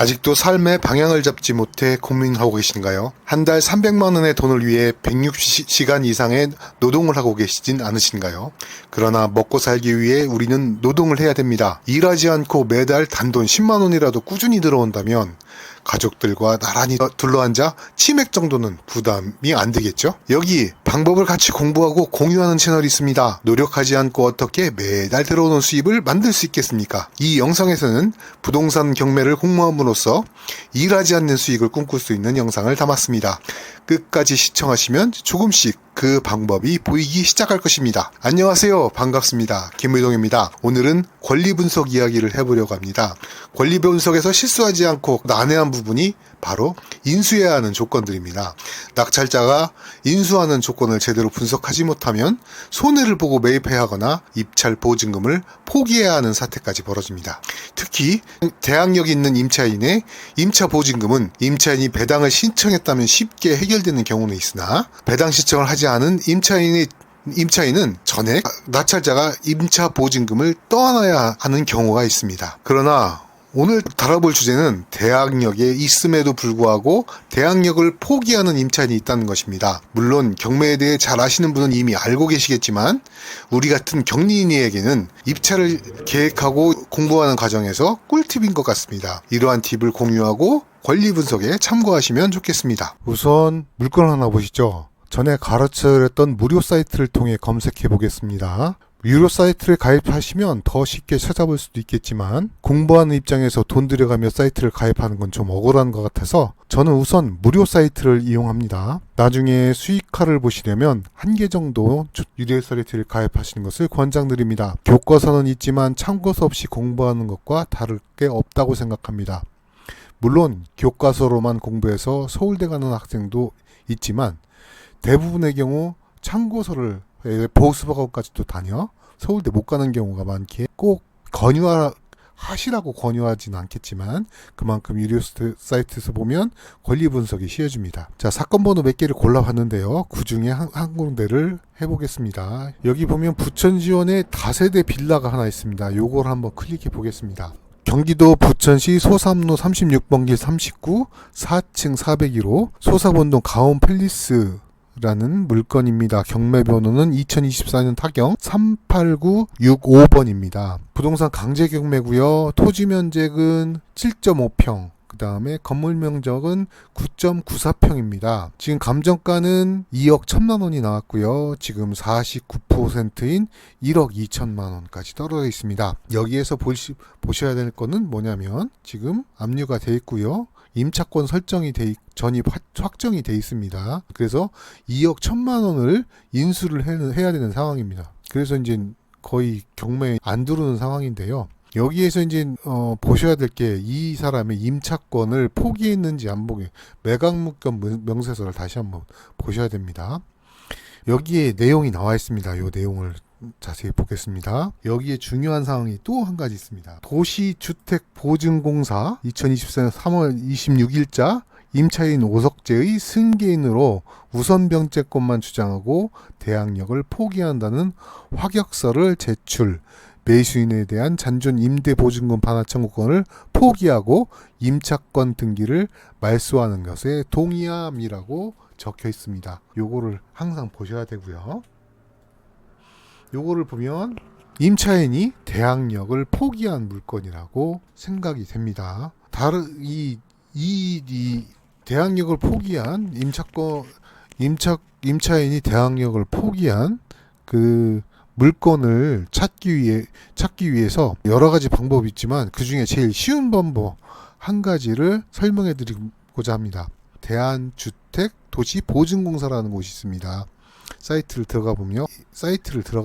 아직도 삶의 방향을 잡지 못해 고민하고 계신가요? 한 달 300만 원의 돈을 위해 160시간 이상의 노동을 하고 계시진 않으신가요? 그러나 먹고 살기 위해 우리는 노동을 해야 됩니다. 일하지 않고 매달 단돈 10만 원이라도 꾸준히 들어온다면 가족들과 나란히 둘러앉아 치맥 정도는 부담이 안 되겠죠? 여기 방법을 같이 공부하고 공유하는 채널이 있습니다. 노력하지 않고 어떻게 매달 들어오는 수입을 만들 수 있겠습니까? 이 영상에서는 부동산 경매를 공모함으로써 일하지 않는 수익을 꿈꿀 수 있는 영상을 담았습니다. 끝까지 시청하시면 조금씩 그 방법이 보이기 시작할 것입니다. 안녕하세요. 반갑습니다. 김의동입니다. 오늘은 권리 분석 이야기를 해보려고 합니다. 권리 분석에서 실수하지 않고 난해한 부분이 바로 인수해야 하는 조건들입니다. 낙찰자가 인수하는 조건을 제대로 분석하지 못하면 손해를 보고 매입해야 하거나 입찰 보증금을 포기해야 하는 사태까지 벌어집니다. 특히 대항력이 있는 임차인의 임차 보증금은 임차인이 배당을 신청했다면 쉽게 해결되는 경우는 있으나 배당 신청을 하지 않은 임차인은 전에 낙찰자가 임차 보증금을 떠안아야 하는 경우가 있습니다. 그러나 오늘 다뤄볼 주제는 대항력에 있음에도 불구하고 대항력을 포기하는 임차인이 있다는 것입니다. 물론 경매에 대해 잘 아시는 분은 이미 알고 계시겠지만 우리 같은 경리인에게는 입찰을 계획하고 공부하는 과정에서 꿀팁인 것 같습니다. 이러한 팁을 공유하고 권리 분석에 참고하시면 좋겠습니다. 우선 물건 하나 보시죠. 전에 가르쳐드렸던 무료 사이트를 통해 검색해 보겠습니다. 유료 사이트를 가입하시면 더 쉽게 찾아볼 수도 있겠지만 공부하는 입장에서 돈 들여가며 사이트를 가입하는 건 좀 억울한 것 같아서 저는 우선 무료 사이트를 이용합니다. 나중에 수익화를 보시려면 한 개 정도 유료 사이트를 가입하시는 것을 권장드립니다. 교과서는 있지만 참고서 없이 공부하는 것과 다를 게 없다고 생각합니다. 물론 교과서로만 공부해서 서울대 가는 학생도 있지만 대부분의 경우 참고서를 보수학원까지도 다녀 서울대 못 가는 경우가 많기에 꼭 하시라고 권유하진 않겠지만 그만큼 유료 사이트에서 보면 권리 분석이 쉬워집니다. 자, 사건 번호 몇 개를 골라봤는데요. 그 중에 한 군데를 해보겠습니다. 여기 보면 부천 지원에 다세대 빌라가 하나 있습니다. 요걸 한번 클릭해 보겠습니다. 경기도 부천시 소삼로 36번길 39 4층 401호 소사본동 가온 팰리스 라는 물건입니다. 경매 번호는 2024년 타경 38965번입니다. 부동산 강제 경매고요. 토지 면적은 7.5평. 그 다음에 건물 면적은 9.94평입니다. 지금 감정가는 2억 1천만 원이 나왔고요. 지금 49%인 1억 2천만 원까지 떨어져 있습니다. 여기에서 보셔야 될 거는 뭐냐면 지금 압류가 돼 있고요. 임차권 설정이 전입 확정이 돼 있습니다. 그래서 2억 1천만 원을 인수를 해야 되는 상황입니다. 그래서 이제 거의 경매에 안 들어오는 상황인데요. 여기에서 이제 보셔야 될 게 이 사람의 임차권을 포기했는지 안 포기, 매각물건 명세서를 다시 한번 보셔야 됩니다. 여기에 내용이 나와 있습니다. 이 내용을 자세히 보겠습니다. 여기에 중요한 사항이 또 한 가지 있습니다. 도시주택보증공사 2024년 3월 26일자 임차인 오석재의 승계인으로 우선병제권만 주장하고 대항력을 포기한다는 확약서를 제출, 매수인에 대한 잔존 임대보증금 반환 청구권을 포기하고 임차권 등기를 말소하는 것에 동의함이라고 적혀 있습니다. 요거를 항상 보셔야 되고요. 요거를 보면 임차인이 대항력을 포기한 물건이라고 생각이 됩니다. 이 대항력을 포기한 임차인이 대항력을 포기한 그 물건을 찾기 위해서 여러 가지 방법이 있지만 그 중에 제일 쉬운 방법 한 가지를 설명해 드리고자 합니다. 대한주택도시보증공사라는 곳이 있습니다. 사이트를 들어가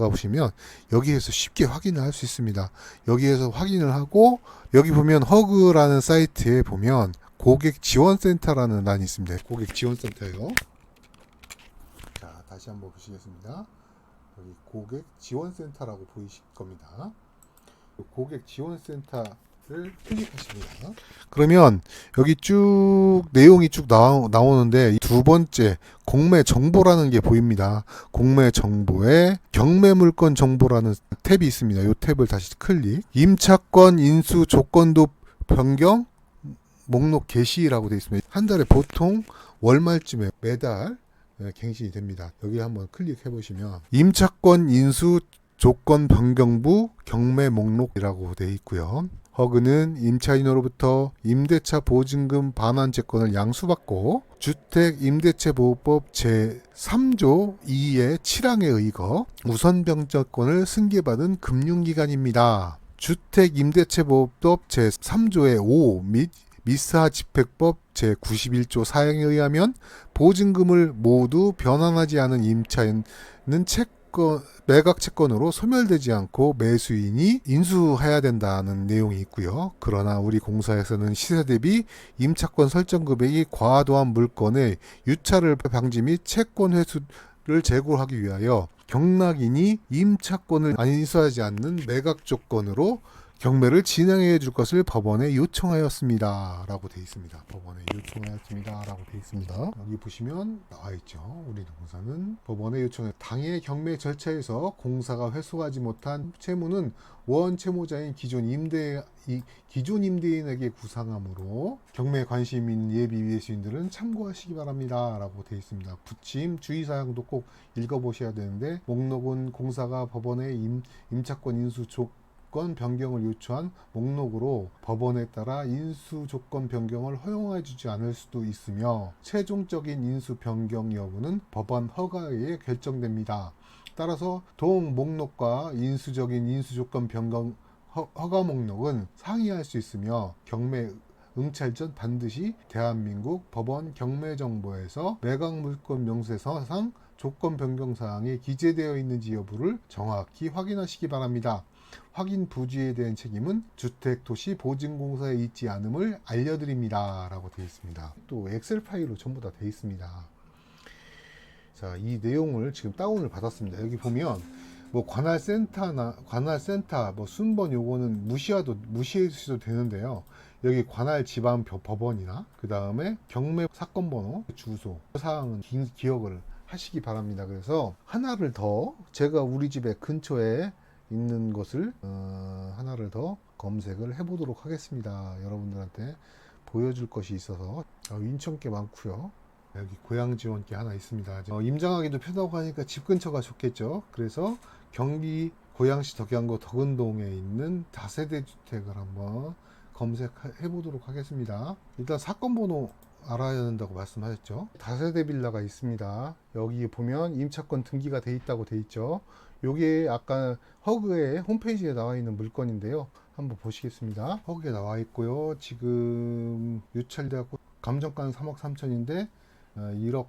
보시면 여기에서 쉽게 확인을 할 수 있습니다. 여기에서 확인을 하고 여기 보면 허그라는 사이트에 보면 고객지원센터라는欄이 있습니다. 고객지원센터요. 자, 다시 한번 보시겠습니다. 여기 고객지원센터라고 보이실 겁니다. 고객지원센터를 클릭하십니다. 그러면 여기 쭉 내용이 쭉 나오는데 두 번째 공매 정보라는 게 보입니다. 공매 정보에 경매 물건 정보라는 탭이 있습니다. 이 탭을 다시 클릭. 임차권 인수 조건도 변경 목록 게시라고 되어 있습니다. 한 달에 보통 월말쯤에 매달 갱신이 됩니다. 여기 한번 클릭해 보시면 임차권 인수 조건 변경부 경매 목록이라고 되어 있고요. 허그는 임차인으로부터 임대차 보증금 반환 채권을 양수받고 주택임대차보호법 제3조 2의 7항에 의거 우선변제권을 승계받은 금융기관입니다. 주택임대차보호법 제3조의 5 및 미사집행법 제91조 4항에 의하면 보증금을 모두 변환하지 않은 임차인은 매각 채권으로 소멸되지 않고 매수인이 인수해야 된다는 내용이 있고요. 그러나 우리 공사에서는 시세 대비 임차권 설정 금액이 과도한 물건의 유찰을 방지 및 채권 회수를 제고하기 위하여 경락인이 임차권을 인수하지 않는 매각 조건으로 경매를 진행해 줄 것을 법원에 요청하였습니다. 라고 되어 있습니다. 법원에 요청하였습니다. 라고 되어 있습니다. 여기 보시면 나와 있죠. 우리 공사는 법원에 요청해 당해 경매 절차에서 공사가 회수하지 못한 채무는 원 채무자인 기존 임대인에게 구상하므로 경매에 관심 있는 예비 매수인들은 참고하시기 바랍니다. 라고 되어 있습니다. 부침 주의사항도 꼭 읽어보셔야 되는데 목록은 공사가 법원에 임차권 인수 조건 변경을 요청한 목록으로 법원에 따라 인수 조건 변경을 허용해 주지 않을 수도 있으며 최종적인 인수 변경 여부는 법원 허가에 의해 결정됩니다. 따라서 동 목록과 인수적인 인수 조건 변경 허가 목록은 상이할 수 있으며 경매 응찰 전 반드시 대한민국 법원 경매정보에서 매각 물건 명세서상 조건 변경 사항이 기재되어 있는지 여부를 정확히 확인하시기 바랍니다. 확인 부주의에 대한 책임은 주택도시보증공사에 있지 않음을 알려드립니다. 라고 되어 있습니다. 또 엑셀 파일로 전부 다 되어 있습니다. 자, 이 내용을 지금 다운을 받았습니다. 여기 보면 뭐 관할센터 뭐 순번 요거는 무시해주셔도 되는데요. 여기 관할 지방 법원이나 그 다음에 경매 사건 번호, 주소 사항은 기억을 하시기 바랍니다. 그래서 하나를 더 제가 우리 집에 근처에 있는 것을 하나를 더 검색을 해보도록 하겠습니다. 여러분들한테 보여줄 것이 있어서 인천께 많고요. 여기 고양지원께 하나 있습니다. 임장하기도 편하고 하니까 집 근처가 좋겠죠. 그래서 경기 고양시 덕양구 덕은동에 있는 다세대 주택을 한번 검색해 보도록 하겠습니다. 일단 사건 번호 알아야 된다고 말씀하셨죠. 다세대 빌라가 있습니다. 여기 보면 임차권 등기가 돼 있다고 돼 있죠. 요게 아까 허그의 홈페이지에 나와 있는 물건인데요. 한번 보시겠습니다. 허그에 나와 있고요. 지금 유찰되었고 감정가는 3억 3천인데 1억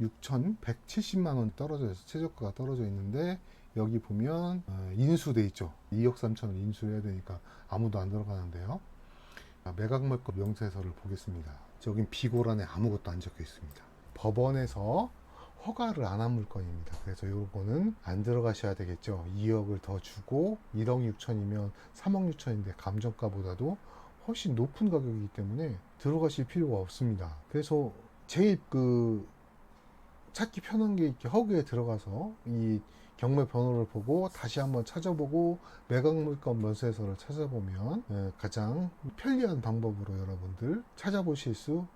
6천 170만 원 떨어져 있어서 최저가가 떨어져 있는데 여기 보면 인수돼 있죠. 2억 3천을 인수해야 되니까 아무도 안 들어가는데요. 매각물건 명세서를 보겠습니다. 여긴 비고란에 아무것도 안 적혀 있습니다. 법원에서 허가를 안 한 물건입니다. 그래서 요거는 안 들어가셔야 되겠죠. 2억을 더 주고 1억 6천이면 3억 6천인데 감정가보다도 훨씬 높은 가격이기 때문에 들어가실 필요가 없습니다. 그래서 제일 찾기 편한 게 이렇게 허그에 들어가서 이 경매 번호를 보고 다시 한번 찾아보고 매각물건 면세서를 찾아보면 가장 편리한 방법으로 여러분들 찾아보실 수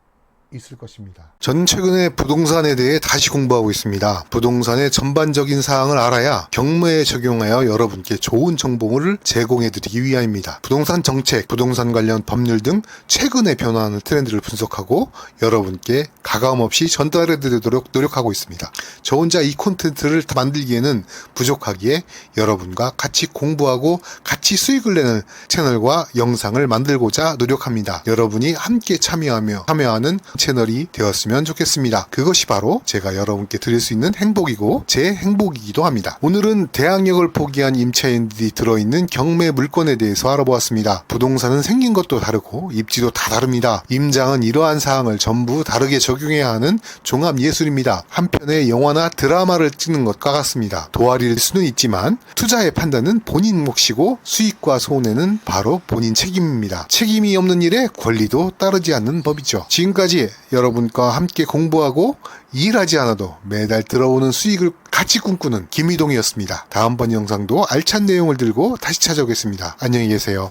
있을 것입니다. 전 최근에 부동산에 대해 다시 공부하고 있습니다. 부동산의 전반적인 사항을 알아야 경매에 적용하여 여러분께 좋은 정보를 제공해드리기 위함입니다. 부동산 정책, 부동산 관련 법률 등 최근에 변화하는 트렌드를 분석하고 여러분께 가감없이 전달해드리도록 노력하고 있습니다. 저 혼자 이 콘텐츠를 만들기에는 부족하기에 여러분과 같이 공부하고 같이 수익을 내는 채널과 영상을 만들고자 노력합니다. 여러분이 함께 참여하는 채널이 되었으면 좋겠습니다. 그것이 바로 제가 여러분께 드릴 수 있는 행복이고 제 행복이기도 합니다. 오늘은 대항력을 포기한 임차인들이 들어있는 경매 물건에 대해서 알아보았습니다. 부동산은 생긴 것도 다르고 입지도 다 다릅니다. 임장은 이러한 사항을 전부 다르게 적용해야 하는 종합 예술입니다. 한편의 영화나 드라마를 찍는 것과 같습니다. 도와드릴 수는 있지만 투자의 판단은 본인 몫이고 수익과 손해는 바로 본인 책임입니다. 책임이 없는 일에 권리도 따르지 않는 법이죠. 지금까지 여러분과 함께 공부하고 일하지 않아도 매달 들어오는 수익을 같이 꿈꾸는 김희동이었습니다. 다음번 영상도 알찬 내용을 들고 다시 찾아오겠습니다. 안녕히 계세요.